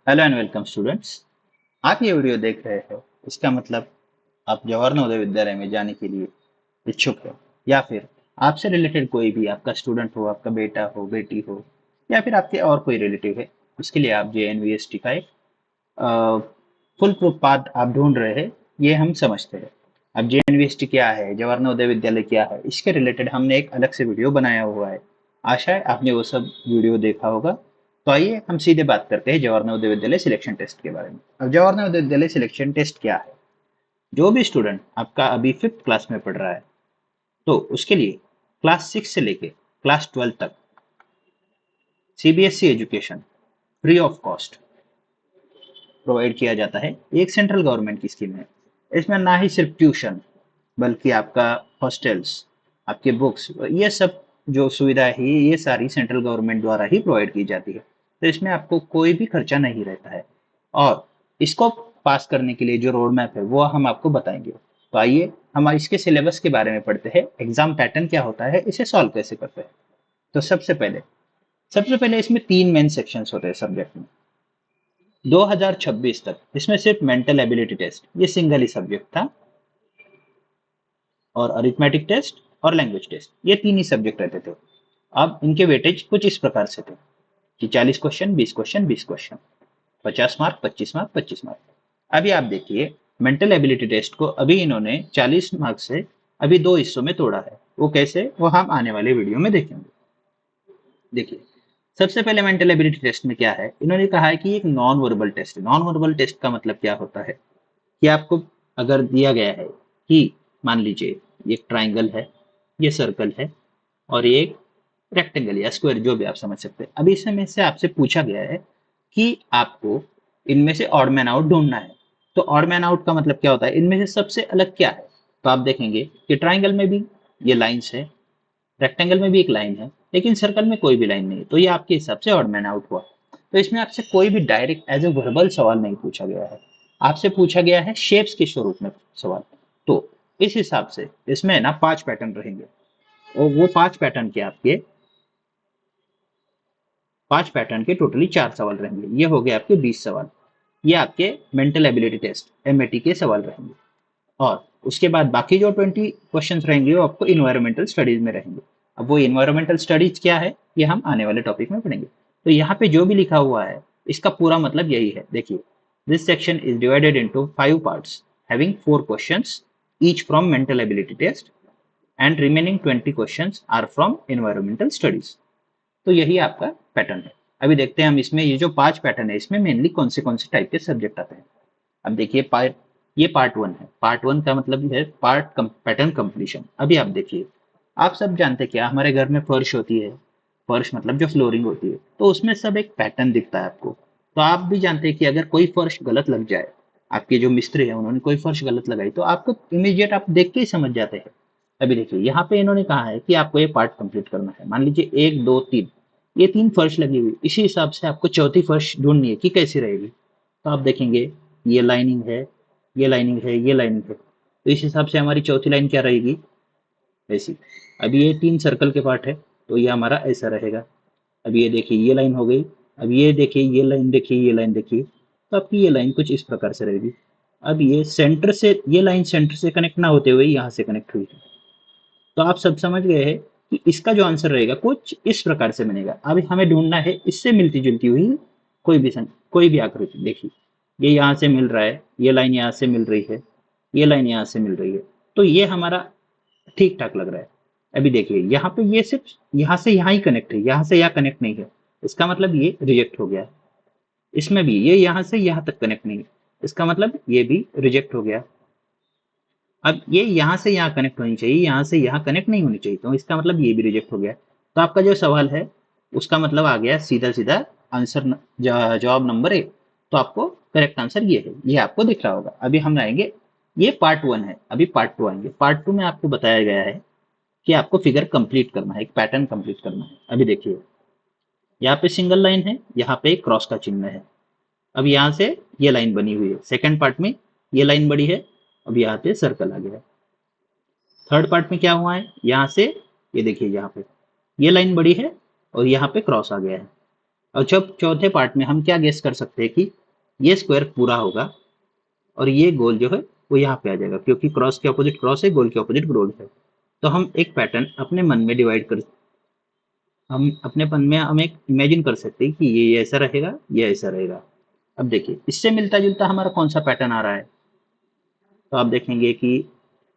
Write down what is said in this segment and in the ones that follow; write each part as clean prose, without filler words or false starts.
Hello and welcome students. आप ये video देख रहे हैं, इसका मतलब आप जवाहर नवोदय विद्यालय में जाने के लिए इच्छुक है, या फिर आपसे रिलेटेड कोई भी आपका स्टूडेंट हो, आपका बेटा हो, बेटी हो, या फिर आपके और कोई रिलेटिव है। उसके लिए आप JNVST का एक फुल प्रूफ पाथ आप ढूंढ रहे हैं। ये हम समझते हैं। अब JNVST क्या है, जवाहर नवोदय विद्यालय क्या है, इसके रिलेटेड हमने एक अलग से वीडियो बनाया हुआ है। आशा है आपने वो सब वीडियो देखा होगा। तो आइए हम सीधे बात करते हैं जवाहर नवोदय विद्यालय सिलेक्शन टेस्ट के बारे में। अब जवाहर नवोदय विद्यालय सिलेक्शन टेस्ट क्या है? जो भी स्टूडेंट आपका अभी 5th क्लास में पढ़ रहा है, तो उसके लिए क्लास 6 से लेके क्लास 12 तक CBSE education free of cost provide किया जाता है। एक सेंट्रल गवर्नमेंट की स्कीम है। इसमें ना ही सिर्फ ट्यूशन, बल्कि आपका हॉस्टल्स, आपके बुक्स, ये सब जो सुविधा है ये सारी सेंट्रल गवर्नमेंट द्वारा ही प्रोवाइड की जाती है। तो इसमें आपको कोई भी खर्चा नहीं रहता है। और इसको पास करने के लिए जो रोड मैप है वो हम आपको बताएंगे। तो आइए हम इसके सिलेबस के बारे में पढ़ते हैं। एग्जाम पैटर्न क्या होता है, इसे सॉल्व कैसे करते हैं। तो सबसे पहले इसमें 3 मेन सेक्शंस होते हैं सब्जेक्ट में। 2026 तक इसमें सिर्फ मेंटल एबिलिटी टेस्ट, ये सिंगल ही सब्जेक्ट था, और अरिथमेटिक टेस्ट और लैंग्वेज टेस्ट, ये 3 ही सब्जेक्ट रहते थे। अब इनके वेटेज कुछ इस प्रकार से थे कि 40 question, 20 question, 20 question, 50 mark, 25 mark, 25 mark. अभी आप देखिए, मेंटल एबिलिटी टेस्ट को अभी इन्होंने 40 मार्क से अभी 2 हिस्सों में तोड़ा है। वो कैसे, वो हम आने वाले वीडियो में देखेंगे। देखिए, सबसे पहले मेंटल एबिलिटी टेस्ट में क्या है, इन्होंने कहा है कि एक नॉन वर्बल टेस्ट है। नॉन वर्बल टेस्ट का मतलब क्या होता है कि आपको अगर दिया गया है कि मान लीजिए ये ट्राइंगल है, ये सर्कल है, और ये एक रेक्टेंगल या स्क्वायर, जो भी आप समझ सकते हैं। अभी इसमें से आपसे पूछा गया है कि आपको इनमें से ऑड मैन आउट ढूंढना है। तो ऑड मैन आउट का मतलब क्या होता है, इनमें से सबसे अलग क्या है। तो आप देखेंगे कि ट्राइंगल में भी ये लाइंस है, रेक्टेंगल में भी एक लाइन है, लेकिन सर्कल में कोई भी लाइन नहीं है। तो ये आपके हिसाब से ऑड मैन आउट हुआ। तो इसमें आपसे कोई भी डायरेक्ट एज ए वर्बल सवाल नहीं पूछा गया है। आपसे पूछा गया है शेप्स के स्वरूप में सवाल। तो इस हिसाब से इसमें ना 5 पैटर्न रहेंगे, और वो 5 पैटर्न के आपके 5 पैटर्न के टोटली 4 सवाल रहेंगे। ये हो गए आपके 20 सवाल। ये आपके मेंटल एबिलिटी टेस्ट MAT के सवाल रहेंगे। और उसके बाद बाकी जो 20 क्वेश्चंस रहेंगे वो आपको इन्वायरमेंटल स्टडीज में रहेंगे। अब वो इन्वायरमेंटल स्टडीज क्या है, ये हम आने वाले टॉपिक में पढ़ेंगे। तो यहाँ पे जो भी लिखा हुआ है, इसका पूरा मतलब यही है। देखिए, this section is divided into 5 parts having 4 questions each from mental ability test, and remaining 20 questions are from environmental studies. तो यही आपका पैटर्न है। अभी देखते हैं हम इसमें ये जो 5 पैटर्न है, इसमें मेनली कौन से टाइप के सब्जेक्ट आते हैं। अब देखिए, ये पार्ट 1 है। पार्ट 1 का मतलब है पैटर्न कंप्लीशन। अभी आप देखिए, आप सब जानते हैं क्या, हमारे घर में फर्श होती है। फर्श मतलब जो फ्लोरिंग होती है, तो उसमें सब एक पैटर्न दिखता है आपको। तो आप भी जानते हैं कि अगर कोई फर्श गलत लग जाए, आपके जो मिस्त्री है उन्होंने कोई फर्श गलत लगाई, तो आपको इमीडिएट आप देख के ही समझ जाते हैं। अभी देखिए, यहाँ पे इन्होंने कहा है कि आपको ये पार्ट कंप्लीट करना है। मान लीजिए 1 2 3, ये 3 फर्श लगी हुई, इसी हिसाब से आपको चौथी फर्श ढूंढनी है कि कैसी रहेगी। तो आप देखेंगे, ये लाइनिंग है, ये लाइनिंग है, ये लाइनिंग है, तो इस हिसाब से हमारी चौथी लाइन क्या रहेगी, ऐसी। अभी ये 3 सर्कल के पार्ट है, तो ये हमारा ऐसा रहेगा। अब ये देखिए, ये लाइन हो गई। अब ये देखिए, ये लाइन देखिए, ये लाइन देखिए, तो आपकी ये लाइन कुछ इस प्रकार से रहेगी। अब ये सेंटर से, ये लाइन सेंटर से कनेक्ट ना होते हुए यहाँ से कनेक्ट हुई है। तो आप सब समझ गए हैं कि इसका जो आंसर रहेगा कुछ इस प्रकार से बनेगा। अब हमें ढूंढना है इससे मिलती जुलती हुई कोई भी आकृति। देखिए, ये यहाँ से मिल रहा है, ये लाइन यहाँ से मिल रही है, ये लाइन यहाँ से मिल रही है, तो ये हमारा ठीक ठाक लग रहा है। अभी देखिए, यहाँ पे ये सिर्फ यहाँ से यहाँ ही कनेक्ट है, यहाँ से यहाँ कनेक्ट नहीं है, इसका मतलब ये रिजेक्ट हो गया। इसमें भी ये यहाँ से यहाँ तक कनेक्ट नहीं है, इसका मतलब ये भी रिजेक्ट हो गया। अब ये यहाँ से यहाँ कनेक्ट होनी चाहिए, यहाँ से यहाँ कनेक्ट नहीं होनी चाहिए, तो इसका मतलब ये भी रिजेक्ट हो गया। तो आपका जो सवाल है उसका मतलब आ गया सीधा सीधा आंसर, जवाब नंबर 1। तो आपको करेक्ट आंसर ये है, ये आपको दिख रहा होगा। अभी हम आएंगे, ये पार्ट 1 है, अभी पार्ट 2 आएंगे। पार्ट 2 में आपको बताया गया है कि आपको फिगर कंप्लीट करना है, एक पैटर्न कंप्लीट करना है। अभी देखिए, यहाँ पे सिंगल लाइन है, यहाँ पे एक क्रॉस का चिन्ह है। अब यहाँ से ये लाइन बनी हुई है, सेकंड पार्ट में ये लाइन बड़ी है, अब यहाँ पे सर्कल आ गया है। थर्ड पार्ट में क्या हुआ है, यहाँ से ये देखिए, यहाँ पे ये लाइन बड़ी है और यहाँ पे क्रॉस आ गया है। और जब चौथे पार्ट में हम क्या गेस कर सकते हैं कि ये स्क्वायर पूरा होगा और ये गोल जो है वो यहाँ पे आ जाएगा, क्योंकि क्रॉस के ऑपोजिट क्रॉस है, गोल के ऑपोजिट गोल है। तो हम एक पैटर्न अपने मन में डिवाइड कर हम अपने मन में हम एक इमेजिन कर सकते हैं कि ये ऐसा रहेगा, ये ऐसा रहेगा। अब देखिए इससे मिलता जुलता हमारा कौन सा पैटर्न आ रहा है, तो आप देखेंगे कि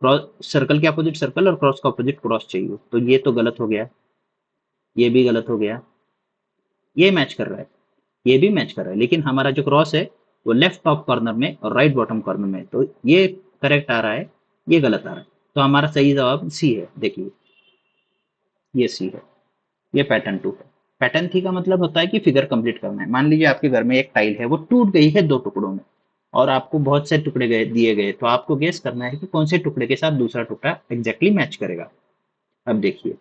क्रॉस सर्कल के अपोजिट सर्कल और क्रॉस का अपोजिट क्रॉस चाहिए, तो ये तो गलत हो गया, ये भी गलत हो गया, ये मैच कर रहा है, ये भी मैच कर रहा है, लेकिन हमारा जो क्रॉस है वो लेफ्ट टॉप कॉर्नर में और राइट बॉटम कॉर्नर में, तो ये करेक्ट आ रहा है, ये गलत आ रहा है। तो हमारा सही जवाब सी है। देखिए ये सी है, ये पैटर्न 2 है। पैटर्न 3 का मतलब होता है कि फिगर कंप्लीट करना है। मान लीजिए आपके घर में एक टाइल है, वो टूट गई है 2 टुकड़ों में और आपको बहुत से टुकड़े दिए गए, तो आपको गेस करना है कि कौन से टुकड़े के साथ दूसरा टुकड़ा एग्जैक्टली मैच करेगा। अब देखिए,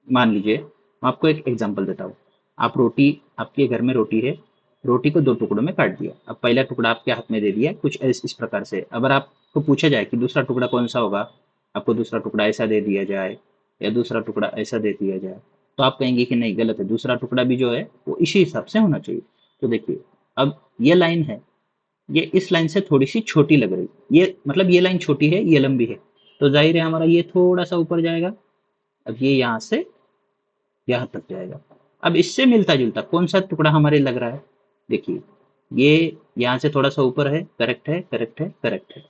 मान लीजिए मैं आपको एक एग्जांपल देता हूँ। आप रोटी, आपके घर में रोटी है, रोटी को 2 टुकड़ों में काट दिया। अब पहला टुकड़ा आपके हाथ में दे दिया कुछ इस प्रकार से। अगर आपको पूछा जाए कि दूसरा टुकड़ा कौन सा होगा, आपको दूसरा टुकड़ा ऐसा दे दिया जाए या दूसरा टुकड़ा ऐसा दे दिया जाए, तो आप कहेंगे कि नहीं गलत है, दूसरा टुकड़ा भी जो है वो इसी हिसाब से होना चाहिए। तो देखिए अब ये लाइन है, ये इस लाइन से थोड़ी सी छोटी लग रही, ये मतलब ये लाइन छोटी है, ये लंबी है, तो जाहिर है हमारा ये थोड़ा सा ऊपर जाएगा। अब ये यहाँ से यहाँ तक जाएगा। अब इससे मिलता जुलता कौन सा टुकड़ा हमारे लग रहा है, देखिए ये यहाँ से थोड़ा सा ऊपर है, करेक्ट है, करेक्ट है, करेक्ट है,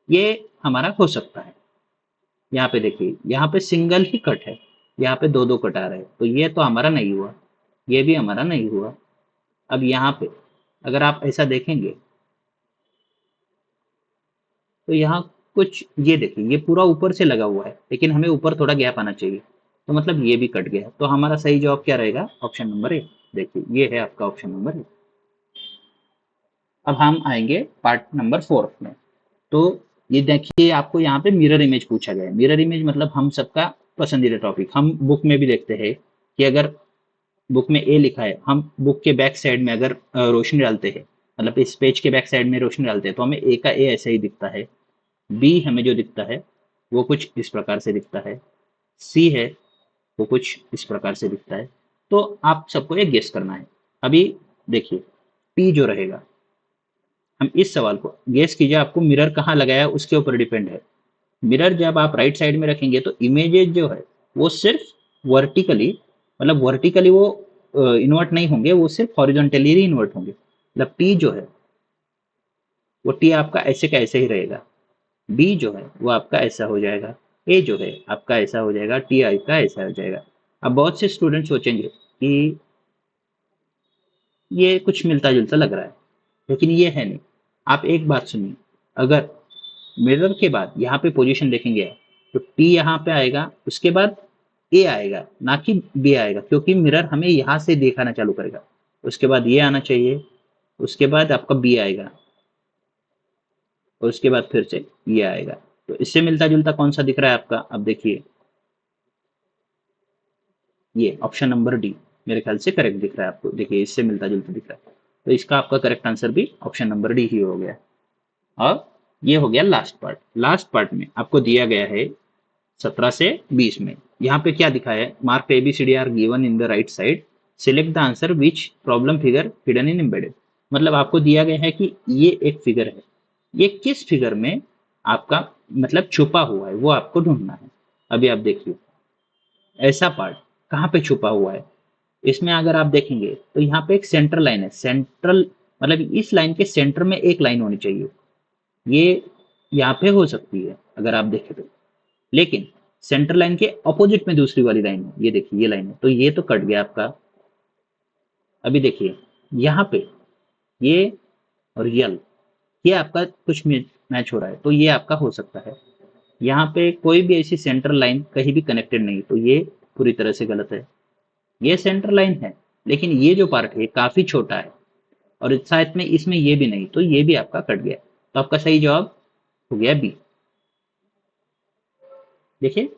ये हमारा हो सकता है। यहाँ पे देखिए, यहाँ पे सिंगल ही कट है, यहाँ पे दो दो कट आ रहे हैं, तो ये तो हमारा नहीं हुआ, ये भी हमारा नहीं हुआ। अब यहाँ पे अगर आप ऐसा देखेंगे तो यहाँ कुछ, ये देखिए ये पूरा ऊपर से लगा हुआ है, लेकिन हमें ऊपर थोड़ा गैप आना चाहिए, तो मतलब ये भी कट गया। तो हमारा सही जवाब क्या रहेगा, ऑप्शन नंबर ए। देखिए ये है आपका ऑप्शन नंबर ए। अब हम आएंगे पार्ट नंबर 4 में। तो ये देखिए आपको यहाँ पे मिरर इमेज पूछा गया है। मिरर इमेज मतलब हम सबका पसंदीदा टॉपिक, हम बुक में भी देखते हैं कि अगर बुक में ए लिखा है, हम बुक के बैक साइड में अगर रोशनी डालते हैं, मतलब इस पेज के बैक साइड में रोशनी डालते हैं, तो हमें ए का ए ऐसे ही दिखता है, बी हमें जो दिखता है वो कुछ इस प्रकार से दिखता है, सी है वो कुछ इस प्रकार से दिखता है। तो आप सबको एक गेस करना है। अभी देखिए पी जो रहेगा, हम इस सवाल को गेस कीजिए, आपको मिरर कहाँ लगाया उसके ऊपर डिपेंड है। मिरर जब आप राइट साइड में रखेंगे तो इमेजेस जो है वो सिर्फ वर्टिकली, मतलब वर्टिकली वो इन्वर्ट नहीं होंगे, वो सिर्फ हॉरिजॉन्टली ही इन्वर्ट होंगे। मतलब टी जो है वो टी आपका ऐसे का ऐसे ही रहेगा, बी जो है वो आपका ऐसा हो जाएगा, ए जो है आपका ऐसा हो जाएगा, टी आई का ऐसा हो जाएगा। अब बहुत से स्टूडेंट सोचेंगे कि ये कुछ मिलता जुलता लग रहा है, लेकिन ये है नहीं। आप एक बात सुनिए, अगर मिरर के बाद यहाँ पे पोजीशन देखेंगे तो टी यहाँ पे आएगा, उसके बाद ए आएगा, ना कि बी आएगा, क्योंकि मिरर हमें यहाँ से दिखाना चालू करेगा। उसके बाद ये आना चाहिए, उसके बाद आपका बी आएगा और उसके बाद फिर से ये आएगा। तो इससे मिलता जुलता कौन सा दिख रहा है आपका, अब देखिए ये ऑप्शन नंबर डी मेरे ख्याल से करेक्ट दिख रहा है आपको। देखिए इससे मिलता जुलता दिख रहा है, तो इसका आपका करेक्ट आंसर भी ऑप्शन नंबर डी ही हो गया। और ये हो गया लास्ट पार्ट। लास्ट पार्ट में आपको दिया गया है 17 से 20 में, यहाँ पे क्या दिखा है, mark A B C D are given in the right side, select the answer which problem figure hidden in embedded. मतलब आपको दिया गया है कि ये एक फिगर है, ये किस फिगर में आपका मतलब छुपा हुआ है वो आपको ढूंढना है। अभी आप देखिए ऐसा पार्ट कहाँ पे छुपा हुआ है, इसमें अगर आप देखेंगे तो यहाँ पे एक सेंट्रल लाइन है, सेंट्रल मतलब इस लाइन के सेंटर में एक लाइन होनी चाहिए, ये यहाँ पे हो सकती है अगर आप देखें तो, लेकिन सेंटर लाइन के ऑपोजिट में दूसरी वाली लाइन है, ये देखिए ये लाइन है, तो ये तो कट गया आपका। अभी देखिए यहाँ पे ये और यल, ये आपका कुछ मैच हो रहा है, तो ये आपका हो सकता है। यहाँ पे कोई भी ऐसी सेंट्रल लाइन कहीं भी कनेक्टेड नहीं, तो ये पूरी तरह से गलत है। ये सेंट्रल लाइन है, लेकिन ये जो पार्ट है काफी छोटा है और शायद में इसमें ये भी नहीं, तो ये भी आपका कट गया। तो आपका सही जवाब हो गया बी। देखिए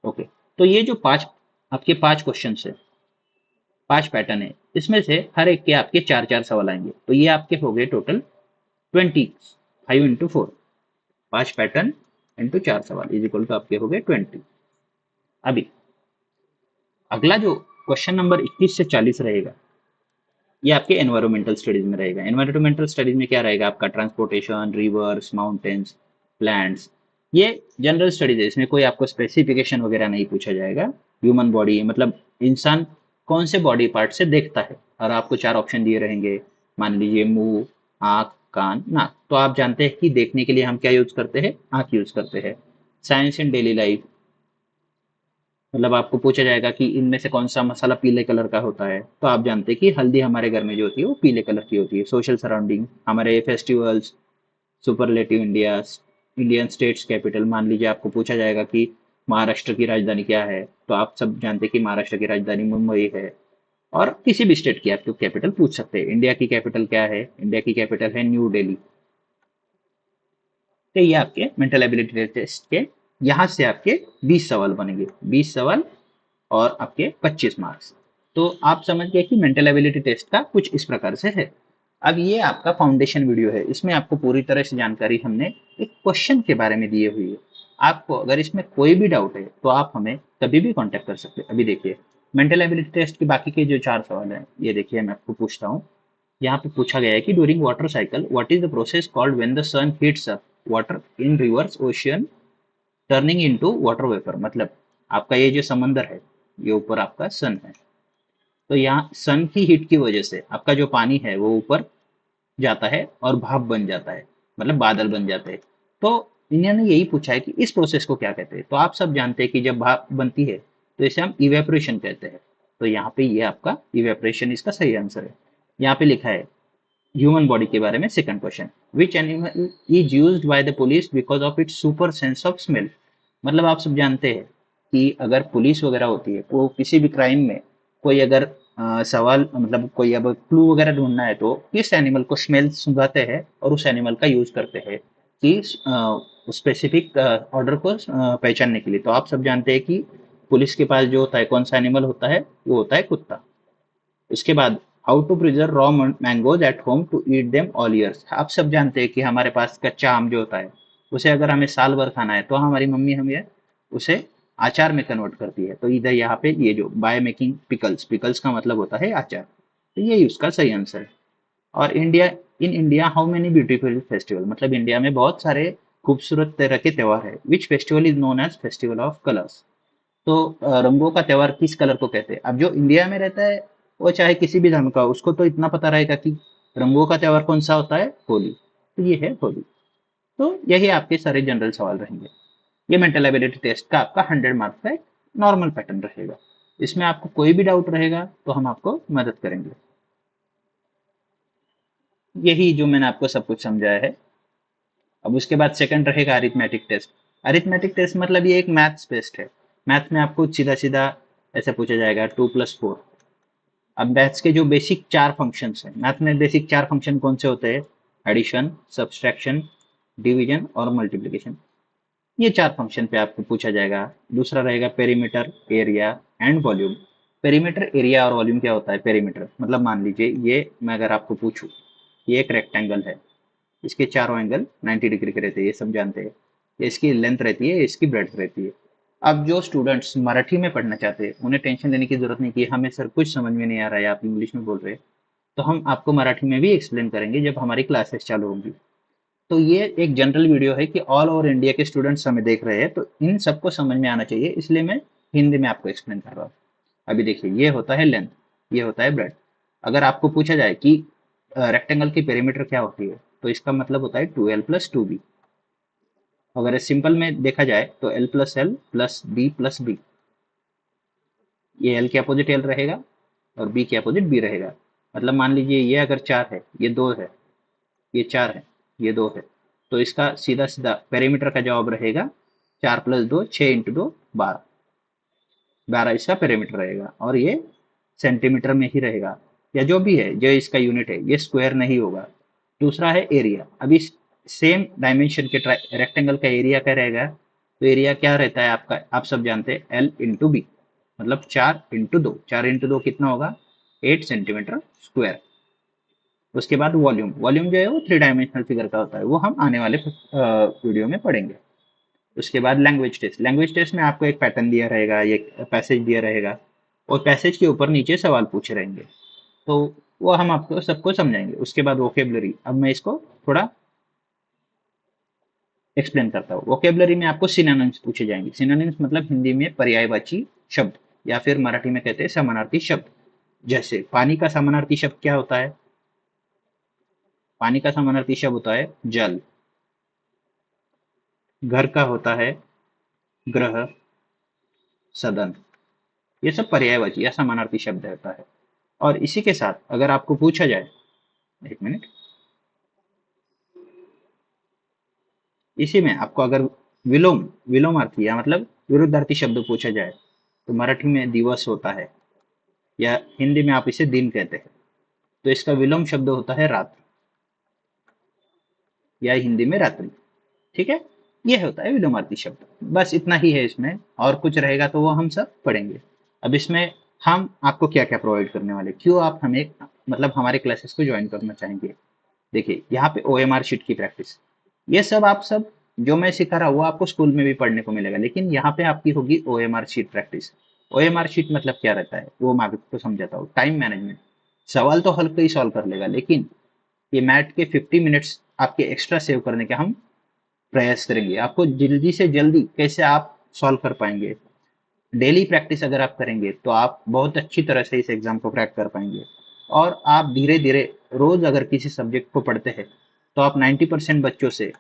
ओके, तो ये जो पांच आपके 5 क्वेश्चन है, 5 पैटर्न है, इसमें से हर एक के आपके 4-4 सवाल आएंगे, तो ये आपके हो गए टोटल 25 × 4, 5 पैटर्न इंटू 4 सवाल इज इक्वल टू आपके हो गए 20। अभी अगला जो क्वेश्चन नंबर 21 से 40 रहेगा, ये आपके एनवायरमेंटल स्टडीज में रहेगा। एनवायरमेंटल स्टडीज में क्या रहेगा आपका, ट्रांसपोर्टेशन, रिवर्स, माउंटेन्स, प्लांट्स, ये जनरल स्टडीज है, इसमें कोई आपको स्पेसिफिकेशन वगैरह नहीं पूछा जाएगा। ह्यूमन बॉडी मतलब इंसान कौन से बॉडी पार्ट से देखता है, और आपको 4 ऑप्शन दिए रहेंगे। मान लीजिए मुंह, आँख, कान, नाक, तो आप जानते हैं कि देखने के लिए हम क्या यूज करते हैं, आँख यूज करते हैं। साइंस इन डेली लाइफ, मतलब आपको पूछा जाएगा कि इनमें से कौन सा मसाला पीले कलर का होता है, तो आप जानते हैं कि हल्दी हमारे घर में जो होती है वो पीले कलर की होती है। सोशल सराउंडिंग, हमारे festivals, superlative India, Indian states capital, मान लीजिए आपको पूछा जाएगा कि महाराष्ट्र की राजधानी क्या है, तो आप सब जानते हैं कि महाराष्ट्र की राजधानी मुंबई है। और किसी भी स्टेट की आपको कैपिटल पूछ सकते हैं। इंडिया की कैपिटल क्या है, इंडिया की कैपिटल है न्यू दिल्ली। तो ये आपके मेंटल एबिलिटी टेस्ट के यहाँ से आपके 20 सवाल बनेंगे, 20 सवाल और आपके 25 मार्क्स। तो आप समझ गए कि मेंटल एबिलिटी टेस्ट का कुछ इस प्रकार से है। अब ये आपका फाउंडेशन वीडियो है, इसमें आपको पूरी तरह से जानकारी हमने एक क्वेश्चन के बारे में दी हुई है। आपको अगर इसमें कोई भी डाउट है तो आप हमें कभी भी कांटेक्ट कर सकते हैं। अभी देखिए मेंटल एबिलिटी टेस्ट के बाकी के जो 4 सवाल हैं, ये देखिए मैं आपको पूछता हूँ। यहाँ पे पूछा गया है कि during water cycle what is the process called when the sun heats up water in rivers ocean turning into water vapour. मतलब आपका ये जो समंदर है, ये ऊपर आपका सन है, तो यहाँ सन की हीट की वजह से आपका जो पानी है वो ऊपर जाता है और भाप बन जाता है, मतलब बादल बन जाते हैं। तो इन्होंने यही पूछा है कि इस प्रोसेस को क्या कहते हैं। तो आप सब जानते हैं कि जब भाप बनती है तो इसे हम इवेपोरेशन कहते हैं। तो यहाँ पे ये आपका इवेपोरेशन इसका सही आंसर है। यहाँ पे लिखा है ह्यूमन बॉडी के बारे में second question, which animal is used by the police because of its super sense of smell. मतलब आप सब जानते हैं कि अगर पुलिस वगैरह होती है वो किसी भी क्राइम में कोई अगर सवाल मतलब कोई अब क्लू वगैरह ढूंढना है तो किस एनिमल को स्मेल सुंघाते हैं और उस एनिमल का यूज करते हैं कि स्पेसिफिक ऑर्डर को पहचानने के लिए। तो आप सब जानते हैं कि पुलिस के पास जो होता है कौन सा एनिमल होता है, वो होता है कुत्ता। उसके बाद how to preserve raw mangoes at home to eat them all years. आप सब जानते हैं कि हमारे पास कच्चा आम जो होता है उसे अगर हमें साल भर खाना है तो हमारी मम्मी हमें उसे आचार में कन्वर्ट करती है। तो इधर यहाँ पे ये जो बाय मेकिंग पिकल्स, पिकल्स का मतलब होता है आचार, तो यही उसका सही आंसर है। और India, in India how many beautiful festival, मतलब इंडिया में बहुत सारे खूबसूरत तरह के त्यौहार है। Which festival is known as festival of colours. तो रंगों का त्योहार किस कलर को कहते हैं। अब जो इंडिया में रहता है वो चाहे किसी भी धर्म का हो, उसको तो इतना पता रहेगा कि रंगों का त्योहार कौन सा होता है, होली। तो ये है होली। तो यही आपके सारे जनरल सवाल रहेंगे। ये मेंटल एबिलिटी टेस्ट का आपका 100 मार्क्स का एक नॉर्मल पैटर्न रहेगा। इसमें आपको कोई भी डाउट रहेगा तो हम आपको मदद करेंगे। यही जो मैंने आपको सब कुछ समझाया है। अब उसके बाद सेकंड रहेगा अरिथमेटिक टेस्ट। अरिथमेटिक टेस्ट मतलब ये एक मैथ्स बेस्ड है। मैथ में आपको सीधा सीधा ऐसे पूछा जाएगा 2+4। अब मैथ्स के जो बेसिक 4 फंक्शंस हैं, मैथ में बेसिक 4 फंक्शन कौन से होते हैं, एडिशन, सब्सट्रैक्शन, डिवीजन और मल्टीप्लिकेशन। ये 4 फंक्शन पे आपको पूछा जाएगा। दूसरा रहेगा perimeter, area and volume. Perimeter, area और वॉल्यूम क्या होता है। पेरीमीटर मतलब मान लीजिए ये मैं अगर आपको पूछूं, ये एक रेक्टेंगल है, इसके चारों एंगल 90 डिग्री के रहते हैं, ये सब जानते हैं। ये इसकी लेंथ रहती है, इसकी ब्रेड्थ रहती है। अब जो स्टूडेंट्स मराठी में पढ़ना चाहते हैं उन्हें टेंशन लेने की जरूरत नहीं कि हमें सर कुछ समझ में नहीं आ रहा है, आप इंग्लिश में बोल रहे हैं। तो हम आपको मराठी में भी एक्सप्लेन करेंगे जब हमारी क्लासेस चालू होंगी। तो ये एक जनरल वीडियो है कि ऑल ओवर इंडिया के स्टूडेंट्स हमें देख रहे हैं, तो इन सबको समझ में आना चाहिए, इसलिए मैं हिंदी में आपको एक्सप्लेन कर रहा हूँ। अभी देखिए ये होता है लेंथ, ये होता है ब्रेड। अगर आपको पूछा जाए कि रेक्टेंगल की पेरीमीटर क्या होती है, तो इसका मतलब होता है 2l+2b। अगर सिंपल में देखा जाए तो l+l+b+b, ये l के अपोजिट l रहेगा और b के अपोजिट b रहेगा। मतलब मान लीजिए ये अगर 4 है, ये 2 है, ये 4 है, ये 2 है, तो इसका सीधा सीधा पेरीमीटर का जवाब रहेगा 4+2, 6 × 2 12। 12 इसका पेरीमीटर रहेगा और ये सेंटीमीटर में ही रहेगा, या जो भी है जो इसका यूनिट है, ये स्क्वायर नहीं होगा। दूसरा है एरिया। अभी सेम डायमेंशन के रेक्टेंगल का एरिया क्या रहेगा, तो एरिया क्या रहता है आपका, आप सब जानते हैं l×b, मतलब 4×2, 4×2 कितना होगा, 8 सेंटीमीटर स्क्वायर। उसके बाद वॉल्यूम, वॉल्यूम जो है वो 3 डायमेंशनल फिगर का होता है, वो हम आने वाले वीडियो में पढ़ेंगे। उसके बाद लैंग्वेज टेस्ट। लैंग्वेज टेस्ट में आपको एक पैटर्न दिया रहेगा, एक पैसेज दिया रहेगा, और पैसेज के ऊपर नीचे सवाल पूछे रहेंगे। तो वो हम आपको सबको समझाएंगे। उसके बाद वोकेबलरी, अब मैं इसको थोड़ा एक्सप्लेन करता हूँ। वोकेबलरी में आपको सिनोनिम्स पूछे जाएंगे। सिनोनिम्स मतलब हिंदी में पर्यायवाची शब्द, या फिर मराठी में कहते हैं समानार्थी शब्द। जैसे पानी का समानार्थी शब्द क्या होता है? पानी का समानार्थी शब्द होता है जल। घर का होता है ग्रह, सदन। ये सब पर्यायवाची या समानार्थी शब्द होता है। और इसी के साथ अगर आपको पूछा जाए, एक मिनट, इसी में आपको अगर विलोमार्थी या मतलब विरुद्धार्थी शब्द पूछा जाए, तो मराठी में दिवस होता है, या हिंदी में आप इसे दिन कहते हैं, तो इसका विलोम शब्द होता है रात, या हिंदी में रात्रि। ठीक है, ये होता है विलोमार्थी शब्द। बस इतना ही है इसमें, और कुछ रहेगा तो वो हम सब पढ़ेंगे। अब इसमें हम आपको क्या क्या प्रोवाइड करने वाले, क्यों आप हमें मतलब हमारे क्लासेस को ज्वाइन करना चाहेंगे। देखिए यहाँ पे OMR शीट की प्रैक्टिस, ये सब आप सब जो मैं सिखा रहा हूँ वो आपको स्कूल में भी पढ़ने को मिलेगा, लेकिन यहाँ पे आपकी होगी OMR sheet practice. OMR sheet मतलब क्या रहता है वो मैं आपको समझाता हूँ। टाइम मैनेजमेंट, सवाल तो हल्का ही सॉल्व कर लेगा, लेकिन ये मैथ के 50 मिनट्स आपके एक्स्ट्रा सेव करने का हम प्रयास करेंगे। आपको जल्दी से जल्दी कैसे आप सॉल्व कर पाएंगे। डेली प्रैक्टिस अगर आप करेंगे तो आप बहुत अच्छी तरह से इस एग्जाम को क्रैक कर पाएंगे। और आप धीरे धीरे रोज अगर किसी सब्जेक्ट को पढ़ते हैं तो आप 90% बच्चों से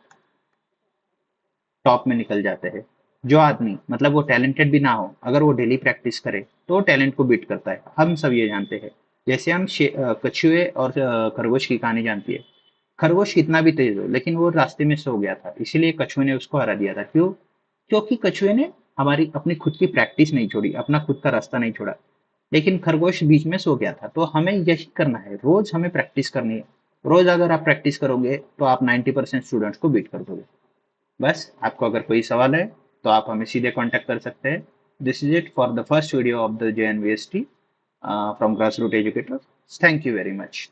टॉप में निकल जाते हैं। जो आदमी मतलब वो टैलेंटेड भी ना हो, अगर वो डेली प्रैक्टिस करे तो वो टैलेंट को बीट करता है, हम सब ये जानते हैं। जैसे हम कछुए और खरगोश की कहानी जानती है। खरगोश कितना भी तेज हो, लेकिन वो रास्ते में सो गया था, इसीलिए कछुए ने उसको हरा दिया था। क्यों? क्योंकि कछुए ने हमारी अपनी खुद की प्रैक्टिस नहीं छोड़ी, अपना खुद का रास्ता नहीं छोड़ा। लेकिन खरगोश बीच में सो गया था। तो हमें यही करना है, रोज हमें प्रैक्टिस करनी है। रोज अगर आप प्रैक्टिस करोगे तो आप 90% स्टूडेंट्स को बीट कर दोगे। बस आपको अगर कोई सवाल है तो आप हमें सीधे कांटेक्ट कर सकते हैं। This is it for the first video of the JNVST from grass root educator. Thank you very much.